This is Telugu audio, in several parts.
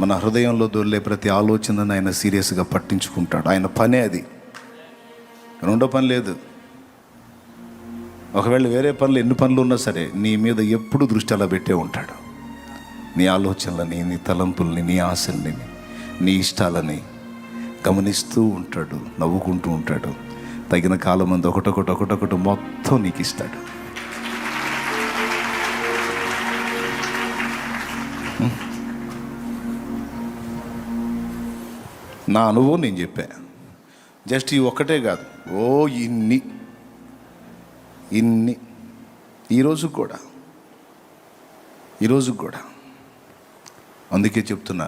మన హృదయంలో దొర్లే ప్రతి ఆలోచనను ఆయన సీరియస్గా పట్టించుకుంటాడు. ఆయన పనే అది, రెండో పని లేదు. ఒకవేళ వేరే పనులు ఎన్ని పనులు ఉన్నా సరే నీ మీద ఎప్పుడు దృష్టి అలా పెట్టే ఉంటాడు. నీ ఆలోచనలని, నీ తలంపుల్ని, నీ ఆశల్ని, నీ ఇష్టాలని గమనిస్తూ ఉంటాడు, నవ్వుకుంటూ ఉంటాడు. తగిన కాలం మంది ఒకటొకటి మొత్తం నీకు ఇస్తాడు. నా అనుభవం నేను చెప్పా. జస్ట్ ఈ ఒక్కటే కాదు, ఇన్ని ఈరోజు కూడా అందుకే చెప్తున్నా,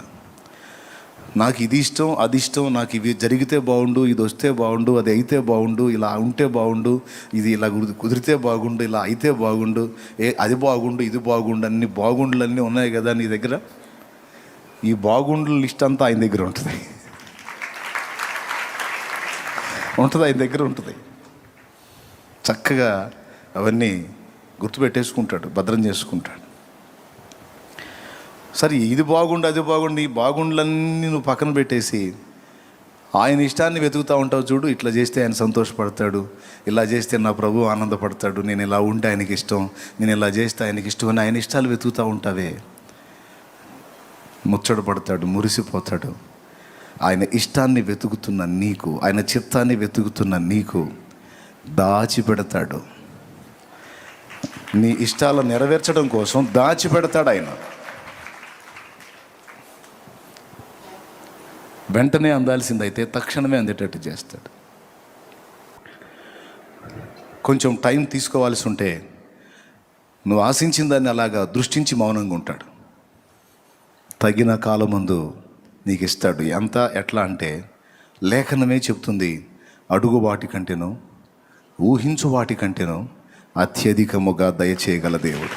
నాకు ఇది ఇష్టం, అది ఇష్టం, నాకు ఇవి జరిగితే బాగుండు, ఇది వస్తే బాగుండు, అది అయితే బాగుండు, ఇలా ఉంటే బాగుండు, ఇది ఇలా కుదిరితే బాగుండు, ఇలా అయితే బాగుండు, అది బాగుండు, ఇది బాగుండు, అన్ని బాగుండులన్నీ ఉన్నాయి కదా నీ దగ్గర. ఈ బాగుండుల లిస్ట్ అంతా ఆయన దగ్గర ఉంటుంది, ఆయన దగ్గర ఉంటుంది. చక్కగా అవన్నీ గుర్తుపెట్టేసుకుంటాడు, భద్రం చేసుకుంటాడు. సరే, ఇది బాగుండు, అది బాగుండు, ఈ బాగుండులన్నీ నువ్వు పక్కన పెట్టేసి ఆయన ఇష్టాన్ని వెతుకుతూ ఉంటావు చూడు. ఇట్లా చేస్తే ఆయన సంతోషపడతాడు, ఇలా చేస్తే నా ప్రభు ఆనందపడతాడు, నేను ఇలా ఉంటే ఆయనకి ఇష్టం, నేను ఇలా చేస్తే ఆయనకి ఇష్టం అని ఆయన ఇష్టాలు వెతుకుతూ ఉంటావే, ముచ్చట పడతాడు, మురిసిపోతాడు. ఆయన ఇష్టాన్ని వెతుకుతున్న నీకు, ఆయన చిత్తాన్ని వెతుకుతున్న నీకు దాచిపెడతాడు. నీ ఇష్టాలను నెరవేర్చడం కోసం దాచిపెడతాడు ఆయన. వెంటనే అందాల్సిందైతే తక్షణమే అందేటట్టు చేస్తాడు. కొంచెం టైం తీసుకోవాల్సి ఉంటే నువ్వు ఆశించిన దాన్ని అలాగా దృష్టించి మౌనంగా ఉంటాడు. తగిన కాలమందు నీకు ఇస్తాడు. ఎట్లా అంటే లేఖనమే చెప్తుంది, అడుగు వాటి కంటేనో ఊహించు వాటి కంటేనో అత్యధికముగా దయచేయగల దేవుడు.